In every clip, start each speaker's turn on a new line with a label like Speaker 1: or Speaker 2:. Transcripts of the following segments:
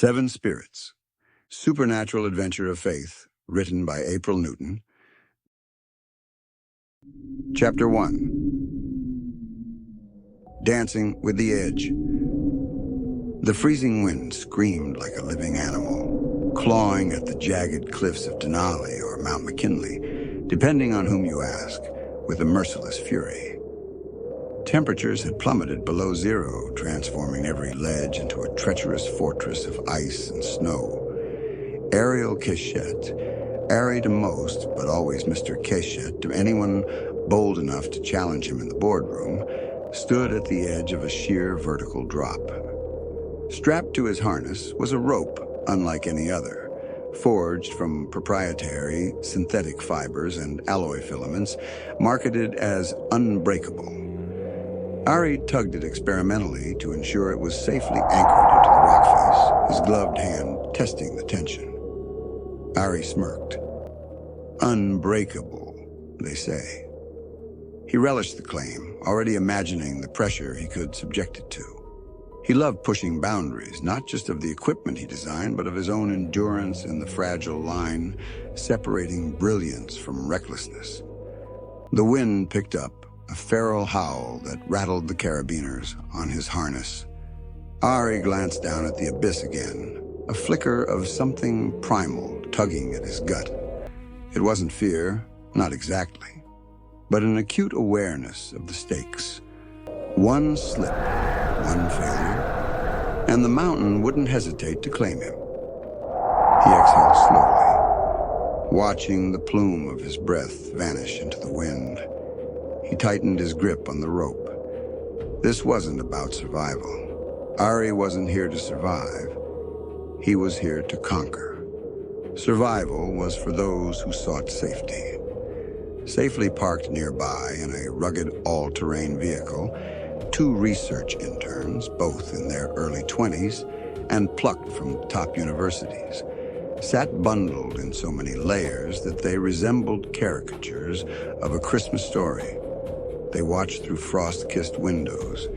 Speaker 1: Seven Spirits, Supernatural Adventure of Faith, written by April Newton. Chapter 1. Dancing with the Edge. The freezing wind screamed like a living animal, clawing at the jagged cliffs of Denali or Mount McKinley, depending on whom you ask, with a merciless fury. Temperatures had plummeted below zero, transforming every ledge into a treacherous fortress of ice and snow. Ari Keshet, Ari to most, but always Mr. Keshet to anyone bold enough to challenge him in the boardroom, stood at the edge of a sheer vertical drop. Strapped to his harness was a rope unlike any other, forged from proprietary synthetic fibers and alloy filaments, marketed as unbreakable. Ari tugged it experimentally to ensure it was safely anchored into the rock face, his gloved hand testing the tension. Ari smirked. Unbreakable, they say. He relished the claim, already imagining the pressure he could subject it to. He loved pushing boundaries, not just of the equipment he designed, but of his own endurance and the fragile line separating brilliance from recklessness. The wind picked up, a feral howl that rattled the carabiners on his harness. Ari glanced down at the abyss again, a flicker of something primal tugging at his gut. It wasn't fear, not exactly, but an acute awareness of the stakes. One slip, one failure, and the mountain wouldn't hesitate to claim him. He exhaled slowly, watching the plume of his breath vanish into the wind. He tightened his grip on the rope. This wasn't about survival. Ari wasn't here to survive. He was here to conquer. Survival was for those who sought safety. Safely parked nearby in a rugged all-terrain vehicle, two research interns, both in their early 20s, and plucked from top universities, sat bundled in so many layers that they resembled caricatures of a Christmas story. They watched through frost-kissed windows.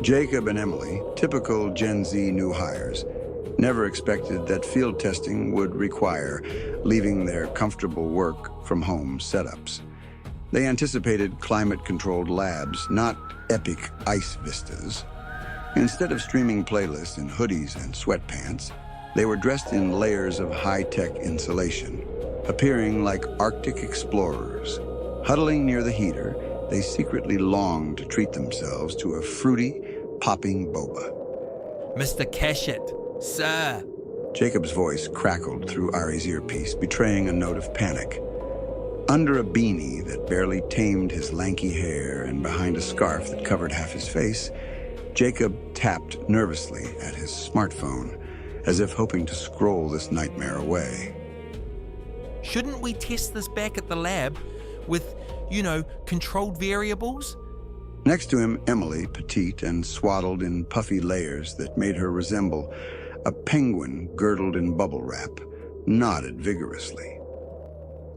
Speaker 1: Jacob and Emily, typical Gen Z new hires, never expected that field testing would require leaving their comfortable work-from-home setups. They anticipated climate-controlled labs, not epic ice vistas. Instead of streaming playlists in hoodies and sweatpants, they were dressed in layers of high-tech insulation, appearing like Arctic explorers. Huddling near the heater, they secretly longed to treat themselves to a fruity, popping boba.
Speaker 2: Mr. Keshet, sir.
Speaker 1: Jacob's voice crackled through Ari's earpiece, betraying a note of panic. Under a beanie that barely tamed his lanky hair and behind a scarf that covered half his face, Jacob tapped nervously at his smartphone, as if hoping to scroll this nightmare away.
Speaker 2: Shouldn't we test this back at the lab with, controlled variables?
Speaker 1: Next to him, Emily, petite and swaddled in puffy layers that made her resemble a penguin girdled in bubble wrap, nodded vigorously.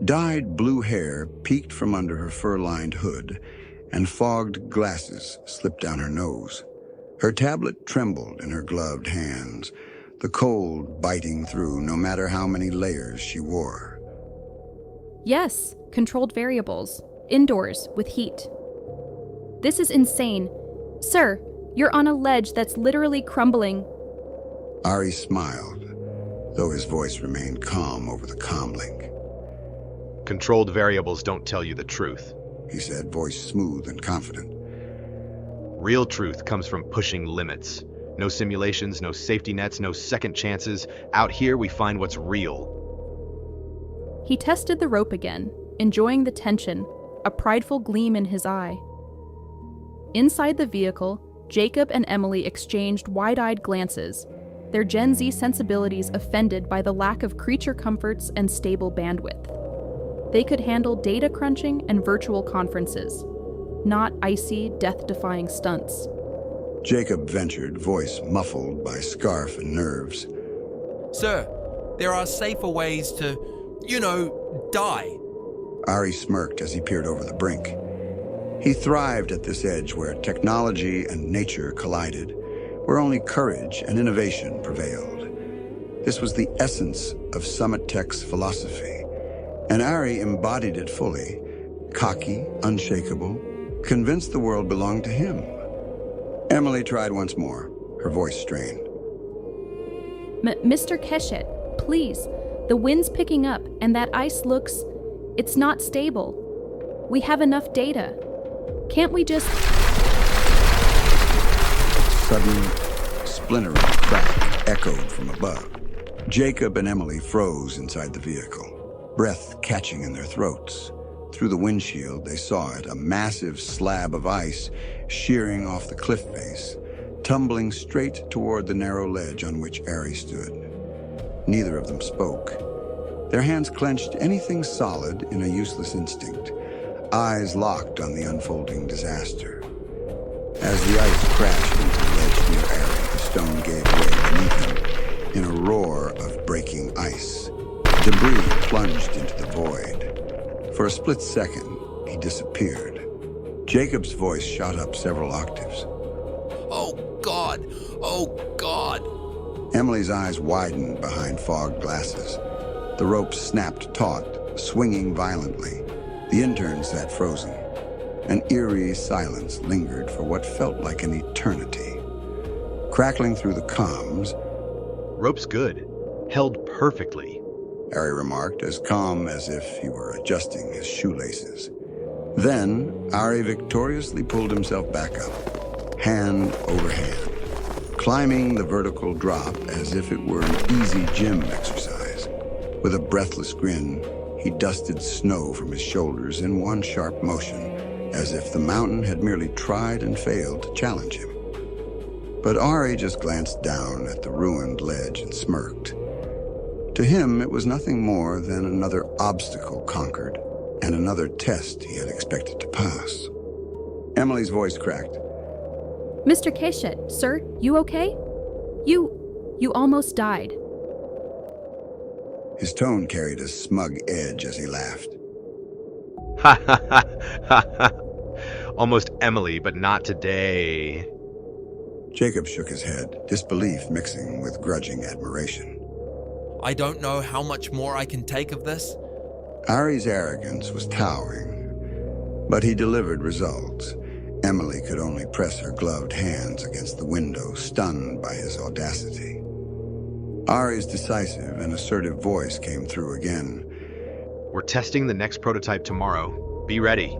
Speaker 1: Dyed blue hair peeked from under her fur-lined hood, and fogged glasses slipped down her nose. Her tablet trembled in her gloved hands, the cold biting through no matter how many layers she wore.
Speaker 3: Yes, controlled variables. Indoors, with heat. This is insane. Sir, you're on a ledge that's literally crumbling.
Speaker 1: Ari smiled, though his voice remained calm over the comlink.
Speaker 4: Controlled variables don't tell you the truth,
Speaker 1: he said, voice smooth and confident.
Speaker 4: Real truth comes from pushing limits. No simulations, no safety nets, no second chances. Out here, we find what's real.
Speaker 3: He tested the rope again, enjoying the tension, a prideful gleam in his eye. Inside the vehicle, Jacob and Emily exchanged wide-eyed glances, their Gen Z sensibilities offended by the lack of creature comforts and stable bandwidth. They could handle data crunching and virtual conferences, not icy, death-defying stunts.
Speaker 1: Jacob ventured, voice muffled by scarf and nerves.
Speaker 2: Sir, there are safer ways to, die.
Speaker 1: Ari smirked as he peered over the brink. He thrived at this edge where technology and nature collided, where only courage and innovation prevailed. This was the essence of Summit Tech's philosophy, and Ari embodied it fully, cocky, unshakable, convinced the world belonged to him. Emily tried once more, her voice strained.
Speaker 3: Mr. Keshet, please. The wind's picking up, and that ice looks... it's not stable. We have enough data. Can't we just...
Speaker 1: Sudden, splintering crack echoed from above. Jacob and Emily froze inside the vehicle, breath catching in their throats. Through the windshield, they saw it, a massive slab of ice shearing off the cliff face, tumbling straight toward the narrow ledge on which Ari stood. Neither of them spoke. Their hands clenched anything solid in a useless instinct, eyes locked on the unfolding disaster. As the ice crashed into the ledge near Ari, the stone gave way beneath him in a roar of breaking ice. Debris plunged into the void. For a split second, he disappeared. Jacob's voice shot up several octaves.
Speaker 2: Oh, God! Oh, God!
Speaker 1: Emily's eyes widened behind fogged glasses. The rope snapped taut, swinging violently. The intern sat frozen. An eerie silence lingered for what felt like an eternity. Crackling through the comms,
Speaker 4: Rope's good. Held perfectly.
Speaker 1: Ari remarked, as calm as if he were adjusting his shoelaces. Then, Ari victoriously pulled himself back up, hand over hand, climbing the vertical drop as if it were an easy gym exercise. With a breathless grin, he dusted snow from his shoulders in one sharp motion, as if the mountain had merely tried and failed to challenge him. But Ari just glanced down at the ruined ledge and smirked. To him, it was nothing more than another obstacle conquered and another test he had expected to pass. Emily's voice cracked.
Speaker 3: Mr. Keshet, sir, you okay? You almost died.
Speaker 1: His tone carried a smug edge as he laughed.
Speaker 4: Ha ha ha ha ha. Almost Emily, but not today.
Speaker 1: Jacob shook his head, disbelief mixing with grudging admiration.
Speaker 2: I don't know how much more I can take of this.
Speaker 1: Ari's arrogance was towering, but he delivered results. Emily could only press her gloved hands against the window, stunned by his audacity. Ari's decisive and assertive voice came through again.
Speaker 4: We're testing the next prototype tomorrow. Be ready.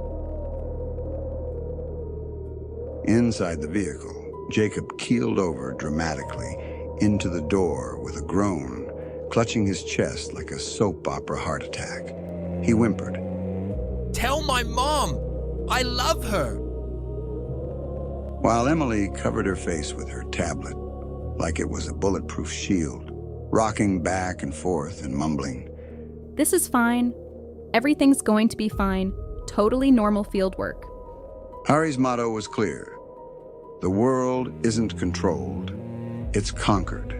Speaker 1: Inside the vehicle, Jacob keeled over dramatically into the door with a groan, clutching his chest like a soap opera heart attack. He whimpered.
Speaker 2: Tell my mom! I love her!
Speaker 1: While Emily covered her face with her tablet, like it was a bulletproof shield, rocking back and forth and mumbling.
Speaker 3: This is fine. Everything's going to be fine. Totally normal field work.
Speaker 1: Ari's motto was clear. The world isn't controlled, it's conquered.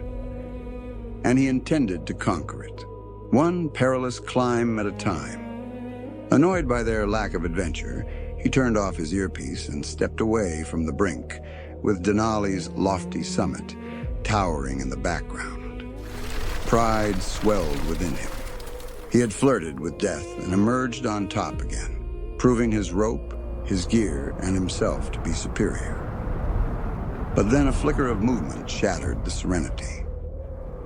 Speaker 1: And he intended to conquer it, one perilous climb at a time. Annoyed by their lack of adventure, he turned off his earpiece and stepped away from the brink, with Denali's lofty summit towering in the background. Pride swelled within him. He had flirted with death and emerged on top again, proving his rope, his gear, and himself to be superior. But then a flicker of movement shattered the serenity.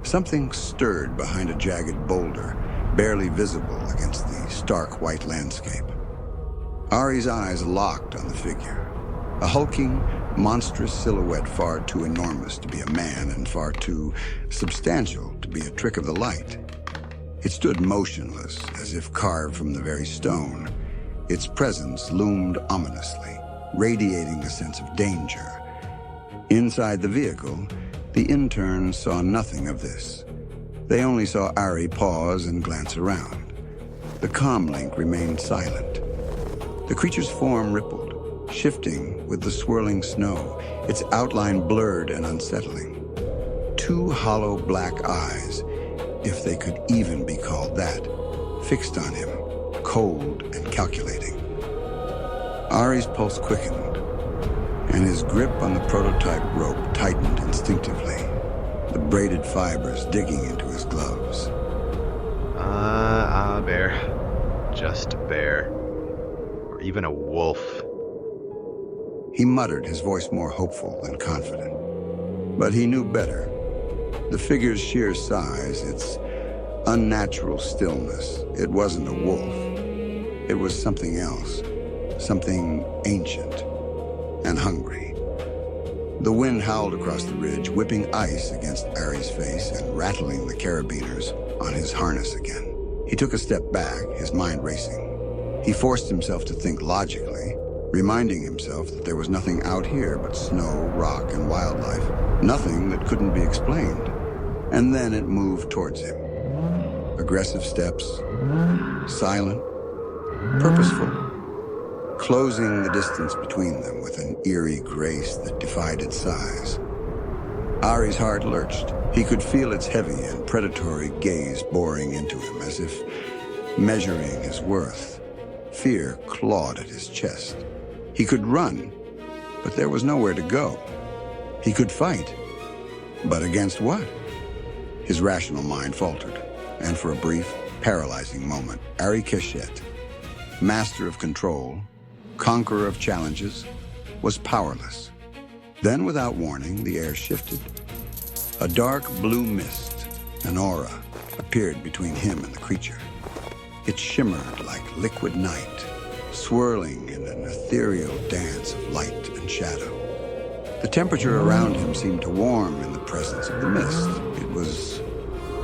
Speaker 1: Something stirred behind a jagged boulder, barely visible against the stark white landscape. Ari's eyes locked on the figure, a hulking, monstrous silhouette far too enormous to be a man and far too substantial to be a trick of the light. It stood motionless, as if carved from the very stone. Its presence loomed ominously, radiating a sense of danger. Inside the vehicle, the interns saw nothing of this. They only saw Ari pause and glance around. The comm link remained silent. The creature's form rippled, shifting with the swirling snow, its outline blurred and unsettling. Two hollow black eyes, if they could even be called that, fixed on him, cold and calculating. Ari's pulse quickened, and his grip on the prototype rope tightened instinctively. the braided fibers digging into his gloves.
Speaker 4: Bear. Just a bear. Or even a wolf.
Speaker 1: He muttered, his voice more hopeful than confident. But he knew better. The figure's sheer size, its unnatural stillness, it wasn't a wolf. It was something else, something ancient and hungry. The wind howled across the ridge, whipping ice against Ari's face and rattling the carabiners on his harness again. He took a step back, his mind racing. He forced himself to think logically, reminding himself that there was nothing out here but snow, rock, and wildlife. Nothing that couldn't be explained. And then it moved towards him. Aggressive steps, silent, purposeful, closing the distance between them with an eerie grace that defied its size. Ari's heart lurched. He could feel its heavy and predatory gaze boring into him, as if measuring his worth. Fear clawed at his chest. He could run, but there was nowhere to go. He could fight, but against what? His rational mind faltered, and for a brief, paralyzing moment, Ari Keshet, master of control, conqueror of challenges, was powerless. Then, without warning, the air shifted. A dark blue mist, an aura, appeared between him and the creature. It shimmered like liquid night, swirling in an ethereal dance of light and shadow. The temperature around him seemed to warm in the presence of the mist. It was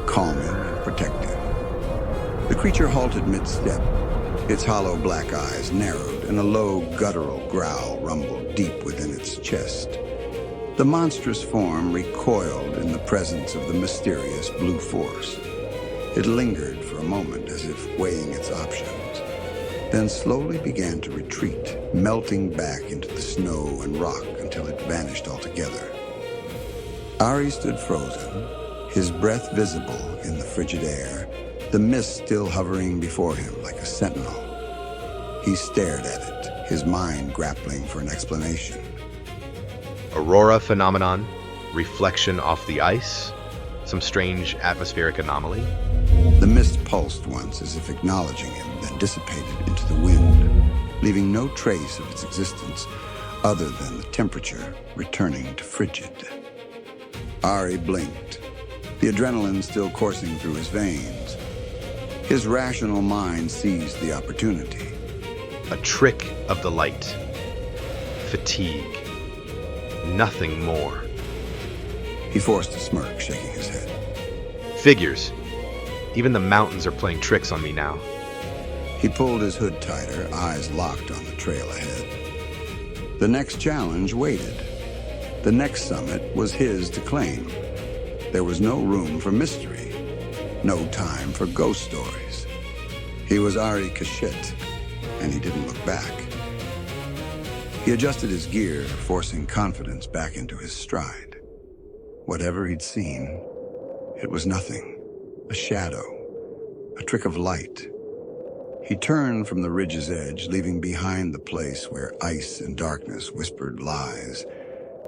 Speaker 1: calming and protective. The creature halted mid-step. Its hollow black eyes narrowed, and a low, guttural growl rumbled deep within its chest. The monstrous form recoiled in the presence of the mysterious blue force. It lingered for a moment as if weighing its options, then slowly began to retreat, melting back into the snow and rock until it vanished altogether. Ari stood frozen, his breath visible in the frigid air, the mist still hovering before him like a sentinel. He stared at it, his mind grappling for an explanation.
Speaker 4: Aurora phenomenon, reflection off the ice, some strange atmospheric anomaly.
Speaker 1: The mist pulsed once as if acknowledging him, then dissipated into the wind, leaving no trace of its existence other than the temperature returning to frigid. Ari blinked, the adrenaline still coursing through his veins. His rational mind seized the opportunity.
Speaker 4: A trick of the light. Fatigue. Nothing more.
Speaker 1: He forced a smirk, shaking his head.
Speaker 4: Figures. Even the mountains are playing tricks on me now.
Speaker 1: He pulled his hood tighter, eyes locked on the trail ahead. The next challenge waited. The next summit was his to claim. There was no room for mystery, no time for ghost stories. He was Ari Keshet, and he didn't look back. He adjusted his gear, forcing confidence back into his stride. Whatever he'd seen, it was nothing. A shadow, a trick of light. He turned from the ridge's edge, leaving behind the place where ice and darkness whispered lies.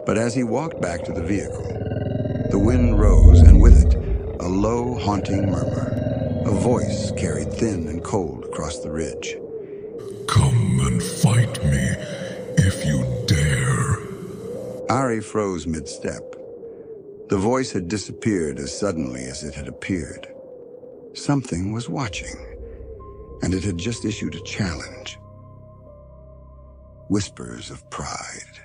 Speaker 1: But as he walked back to the vehicle, the wind rose, and with it, a low, haunting murmur. A voice carried thin and cold across the ridge.
Speaker 5: Come and fight me, if you dare.
Speaker 1: Ari froze mid-step. The voice had disappeared as suddenly as it had appeared. Something was watching, and it had just issued a challenge. Whispers of pride.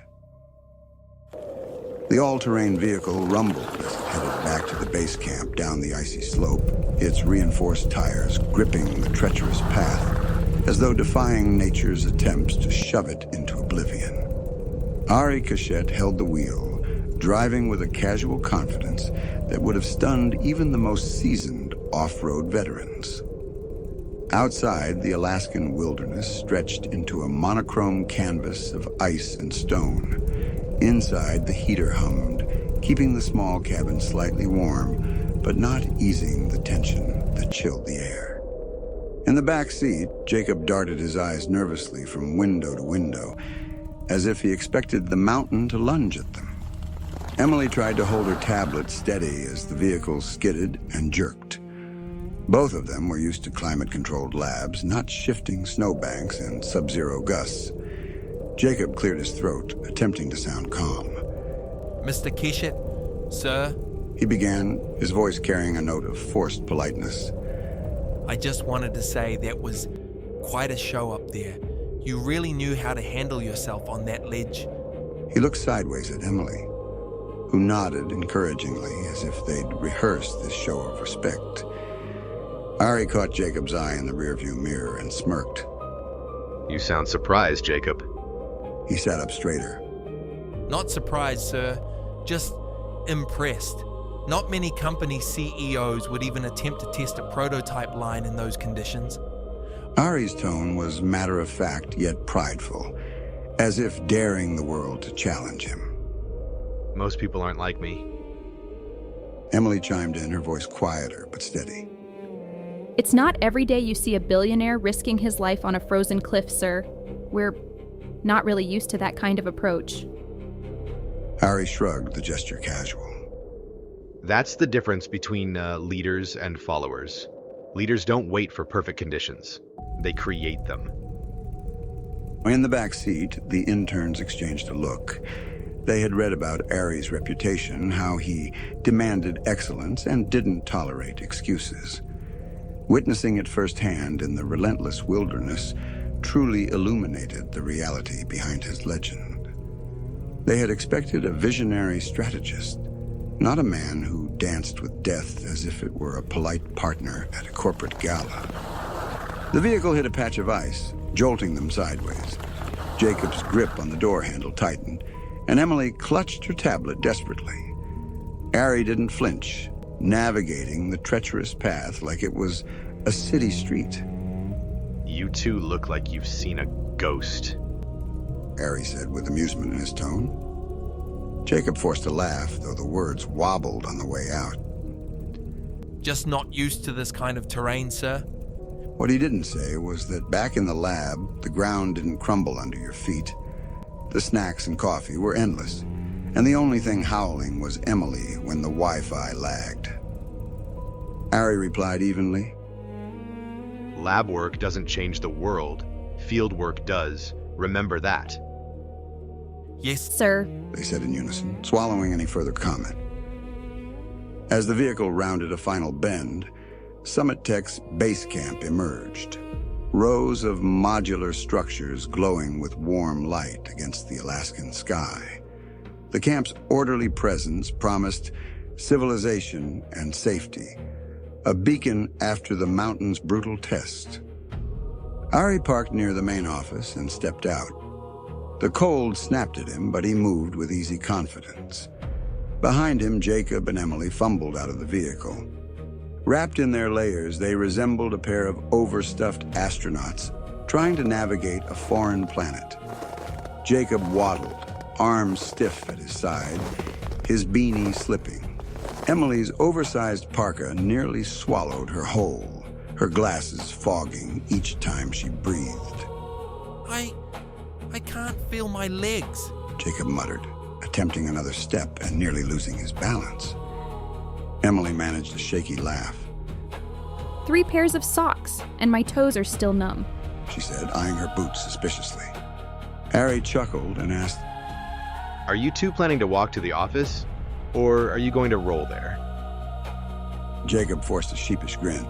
Speaker 1: The all-terrain vehicle rumbled as it headed back to the base camp down the icy slope, its reinforced tires gripping the treacherous path, as though defying nature's attempts to shove it into oblivion. Ari Keshet held the wheel, driving with a casual confidence that would have stunned even the most seasoned off-road veterans. Outside, the Alaskan wilderness stretched into a monochrome canvas of ice and stone. Inside, the heater hummed, keeping the small cabin slightly warm, but not easing the tension that chilled the air. In the back seat, Jacob darted his eyes nervously from window to window, as if he expected the mountain to lunge at them. Emily tried to hold her tablet steady as the vehicle skidded and jerked. Both of them were used to climate-controlled labs, not shifting snowbanks and sub-zero gusts. Jacob cleared his throat, attempting to sound calm.
Speaker 2: Mr. Keshet, sir,
Speaker 1: He began, his voice carrying a note of forced politeness.
Speaker 2: I just wanted to say that was quite a show up there. You really knew how to handle yourself on that ledge.
Speaker 1: He looked sideways at Emily, who nodded encouragingly as if they'd rehearsed this show of respect. Ari caught Jacob's eye in the rearview mirror and smirked.
Speaker 4: You sound surprised, Jacob.
Speaker 1: He sat up straighter.
Speaker 2: Not surprised, sir. Just impressed. Not many company CEOs would even attempt to test a prototype line in those conditions.
Speaker 1: Ari's tone was matter-of-fact yet prideful, as if daring the world to challenge him.
Speaker 4: Most people aren't like me.
Speaker 1: Emily chimed in, her voice quieter but steady.
Speaker 3: It's not every day you see a billionaire risking his life on a frozen cliff, sir. We're not really used to that kind of approach.
Speaker 1: Ari shrugged, the gesture casual.
Speaker 4: That's the difference between leaders and followers. Leaders don't wait for perfect conditions. They create them.
Speaker 1: In the back seat, the interns exchanged a look. They had read about Ari's reputation, how he demanded excellence and didn't tolerate excuses. Witnessing it firsthand in the relentless wilderness truly illuminated the reality behind his legend. They had expected a visionary strategist, not a man who danced with death as if it were a polite partner at a corporate gala. The vehicle hit a patch of ice, jolting them sideways. Jacob's grip on the door handle tightened, and Emily clutched her tablet desperately. Ari didn't flinch, navigating the treacherous path like it was a city street.
Speaker 4: You two look like you've seen a ghost,
Speaker 1: Ari said with amusement in his tone. Jacob forced a laugh, though the words wobbled on the way out.
Speaker 2: Just not used to this kind of terrain, sir.
Speaker 1: What he didn't say was that back in the lab, the ground didn't crumble under your feet. The snacks and coffee were endless, and the only thing howling was Emily when the Wi-Fi lagged. Ari replied evenly.
Speaker 4: Lab work doesn't change the world. Field work does. Remember that.
Speaker 2: Yes,
Speaker 3: Sir,
Speaker 1: They said in unison, swallowing any further comment. As the vehicle rounded a final bend, Summit Tech's base camp emerged. Rows of modular structures glowing with warm light against the Alaskan sky. The camp's orderly presence promised civilization and safety, a beacon after the mountain's brutal test. Ari parked near the main office and stepped out. The cold snapped at him, but he moved with easy confidence. Behind him, Jacob and Emily fumbled out of the vehicle. Wrapped in their layers, they resembled a pair of overstuffed astronauts trying to navigate a foreign planet. Jacob waddled, arms stiff at his side, his beanie slipping. Emily's oversized parka nearly swallowed her whole, her glasses fogging each time she breathed.
Speaker 2: I can't feel my legs.
Speaker 1: Jacob muttered, attempting another step and nearly losing his balance. Emily managed a shaky laugh.
Speaker 3: 3 pairs of socks, and my toes are still numb.
Speaker 1: She said, eyeing her boots suspiciously. Ari chuckled and asked,
Speaker 4: Are you two planning to walk to the office? Or are you going to roll there?
Speaker 1: Jacob forced a sheepish grin.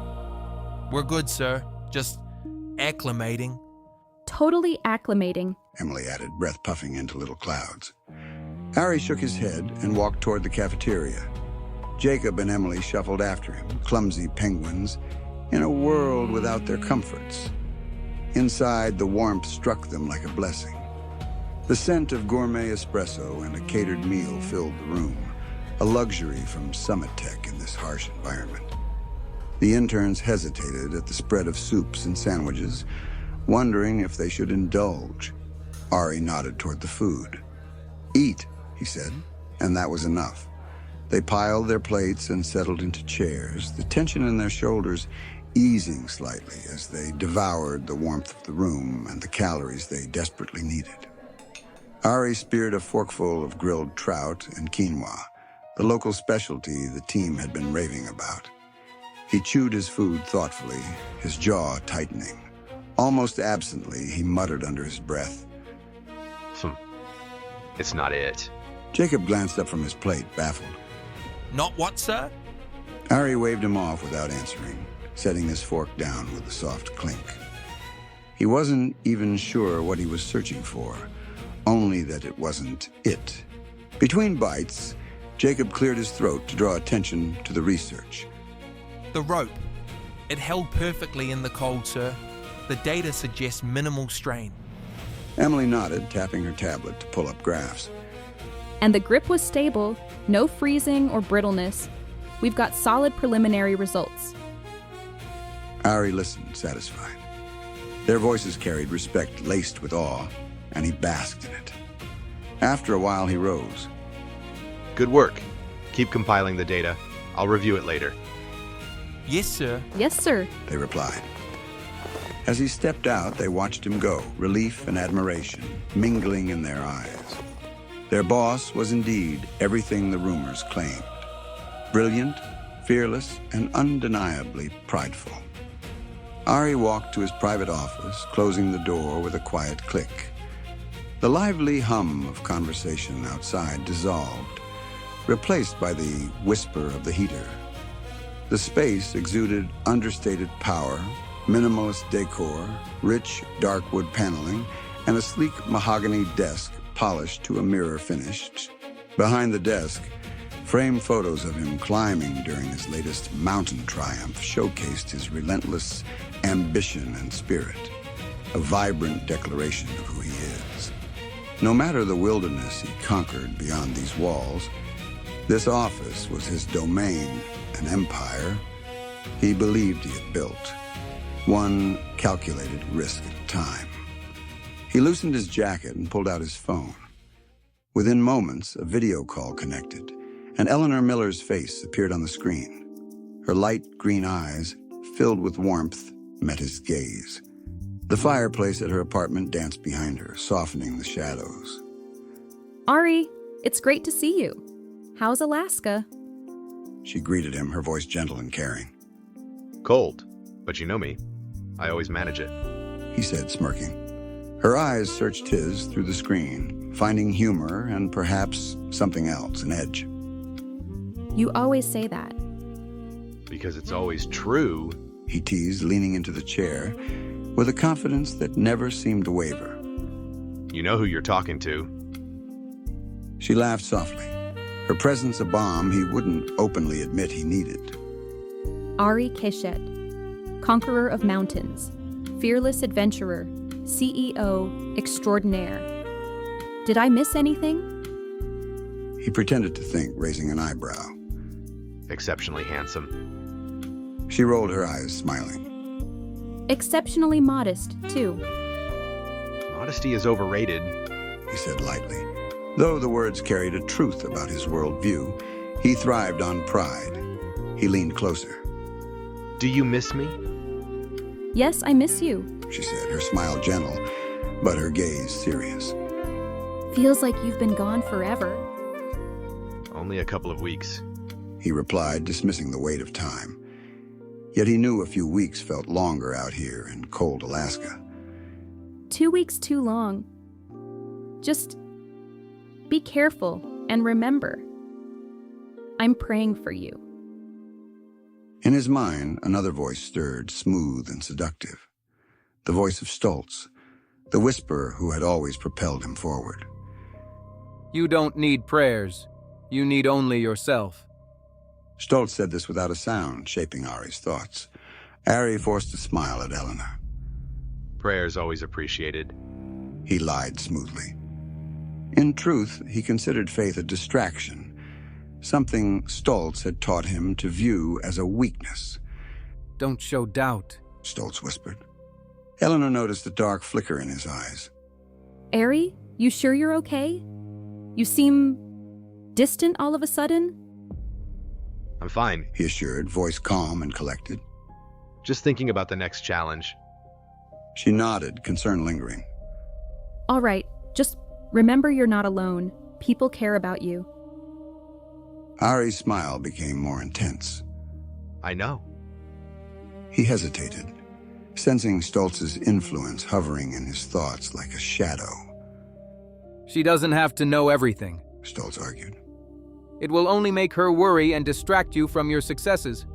Speaker 2: We're good, sir. Just acclimating.
Speaker 3: Totally acclimating.
Speaker 1: Emily added, breath puffing into little clouds. Ari shook his head and walked toward the cafeteria. Jacob and Emily shuffled after him, clumsy penguins, in a world without their comforts. Inside, the warmth struck them like a blessing. The scent of gourmet espresso and a catered meal filled the room, a luxury from Summit Tech in this harsh environment. The interns hesitated at the spread of soups and sandwiches, wondering if they should indulge. Ari nodded toward the food. Eat, he said, and that was enough. They piled their plates and settled into chairs, the tension in their shoulders easing slightly as they devoured the warmth of the room and the calories they desperately needed. Ari speared a forkful of grilled trout and quinoa, the local specialty the team had been raving about. He chewed his food thoughtfully, his jaw tightening. Almost absently, he muttered under his breath.
Speaker 4: It's not it.
Speaker 1: Jacob glanced up from his plate, baffled.
Speaker 2: Not what, sir?
Speaker 1: Ari waved him off without answering, setting his fork down with a soft clink. He wasn't even sure what he was searching for, only that it wasn't it. Between bites, Jacob cleared his throat to draw attention to the research.
Speaker 2: The rope. It held perfectly in the cold, sir. The data suggests minimal strain.
Speaker 1: Emily nodded, tapping her tablet to pull up graphs.
Speaker 3: And the grip was stable, no freezing or brittleness. We've got solid preliminary results.
Speaker 1: Ari listened, satisfied. Their voices carried respect laced with awe, and he basked in it. After a while, he rose.
Speaker 4: Good work. Keep compiling the data. I'll review it later.
Speaker 2: Yes, sir.
Speaker 3: Yes, sir.
Speaker 1: They replied. As he stepped out, they watched him go, relief and admiration mingling in their eyes. Their boss was indeed everything the rumors claimed. Brilliant, fearless, and undeniably prideful. Ari walked to his private office, closing the door with a quiet click. The lively hum of conversation outside dissolved, replaced by the whisper of the heater. The space exuded understated power, minimalist decor, rich dark wood paneling, and a sleek mahogany desk polished to a mirror finish. Behind the desk, framed photos of him climbing during his latest mountain triumph showcased his relentless ambition and spirit, a vibrant declaration of who he is. No matter the wilderness he conquered beyond these walls, this office was his domain, an empire he believed he had built, one calculated risk at a time. He loosened his jacket and pulled out his phone. Within moments, a video call connected, and Eleanor Miller's face appeared on the screen. Her light green eyes, filled with warmth, met his gaze. The fireplace at her apartment danced behind her, softening the shadows.
Speaker 3: Ari, it's great to see you. How's Alaska?
Speaker 1: She greeted him, her voice gentle and caring.
Speaker 4: Cold, but you know me. I always manage it.
Speaker 1: He said, smirking. Her eyes searched his through the screen, finding humor and perhaps something else, an edge.
Speaker 3: You always say that.
Speaker 4: Because it's always true.
Speaker 1: He teased, leaning into the chair, with a confidence that never seemed to waver.
Speaker 4: You know who you're talking to.
Speaker 1: She laughed softly, her presence a balm he wouldn't openly admit he needed.
Speaker 3: Ari Keshet, conqueror of mountains, fearless adventurer, CEO extraordinaire. Did I miss anything?
Speaker 1: He pretended to think, raising an eyebrow.
Speaker 4: Exceptionally handsome.
Speaker 1: She rolled her eyes, smiling.
Speaker 3: Exceptionally modest, too.
Speaker 4: Modesty is overrated,
Speaker 1: He said lightly. Though the words carried a truth about his worldview, he thrived on pride. He leaned closer.
Speaker 4: Do you miss me?
Speaker 3: Yes, I miss you.
Speaker 1: She said, her smile gentle, but her gaze serious.
Speaker 3: Feels like you've been gone forever.
Speaker 4: Only a couple of weeks.
Speaker 1: He replied, dismissing the weight of time. Yet he knew a few weeks felt longer out here in cold Alaska.
Speaker 3: 2 weeks too long. Just be careful and remember, I'm praying for you.
Speaker 1: In his mind, another voice stirred, smooth and seductive. The voice of Stolz, the whisperer who had always propelled him forward.
Speaker 6: You don't need prayers. You need only yourself.
Speaker 1: Stolz said this without a sound, shaping Ari's thoughts. Ari forced a smile at Eleanor.
Speaker 4: Prayers always appreciated.
Speaker 1: He lied smoothly. In truth, he considered faith a distraction, something Stolz had taught him to view as a weakness.
Speaker 6: Don't show doubt.
Speaker 1: Stolz whispered. Eleanor noticed a dark flicker in his eyes.
Speaker 3: Ari, you sure you're okay? You seem distant all of a sudden?
Speaker 4: I'm fine.
Speaker 1: He assured, voice calm and collected.
Speaker 4: Just thinking about the next challenge.
Speaker 1: She nodded, concern lingering.
Speaker 3: All right, just Remember you're not alone. People care about you.
Speaker 1: Ari's smile became more intense.
Speaker 4: I know.
Speaker 1: He hesitated, sensing Stolz's influence hovering in his thoughts like a shadow.
Speaker 6: She doesn't have to know everything.
Speaker 1: Stolz argued.
Speaker 6: It will only make her worry and distract you from your successes.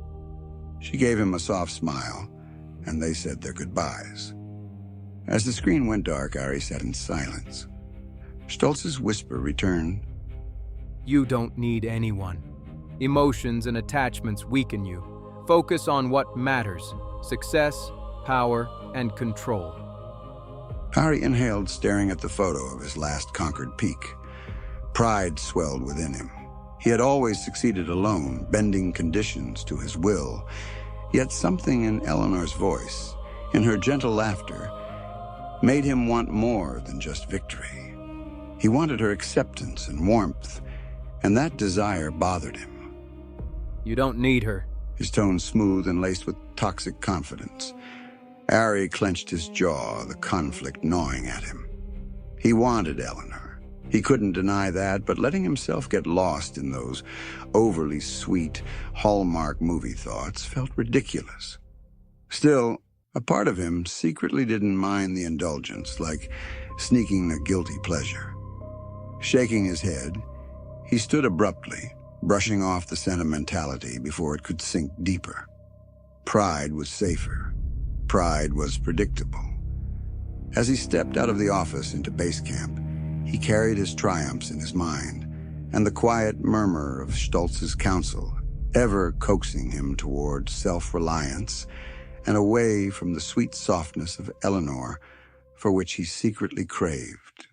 Speaker 1: She gave him a soft smile, and they said their goodbyes. As the screen went dark, Ari sat in silence. Stolz's whisper returned.
Speaker 6: You don't need anyone. Emotions and attachments weaken you. Focus on what matters: success, power, and control.
Speaker 1: Ari inhaled, staring at the photo of his last conquered peak. Pride swelled within him. He had always succeeded alone, bending conditions to his will. Yet something in Eleanor's voice, in her gentle laughter, made him want more than just victory. He wanted her acceptance and warmth, and that desire bothered him.
Speaker 6: You don't need her.
Speaker 1: His tone smooth and laced with toxic confidence. Ari clenched his jaw, the conflict gnawing at him. He wanted Eleanor. He couldn't deny that, but letting himself get lost in those overly sweet, Hallmark movie thoughts felt ridiculous. Still, a part of him secretly didn't mind the indulgence, like sneaking a guilty pleasure. Shaking his head, he stood abruptly, brushing off the sentimentality before it could sink deeper. Pride was safer. Pride was predictable. As he stepped out of the office into base camp, he carried his triumphs in his mind, and the quiet murmur of Stolz's counsel, ever coaxing him toward self-reliance and away from the sweet softness of Eleanor, for which he secretly craved.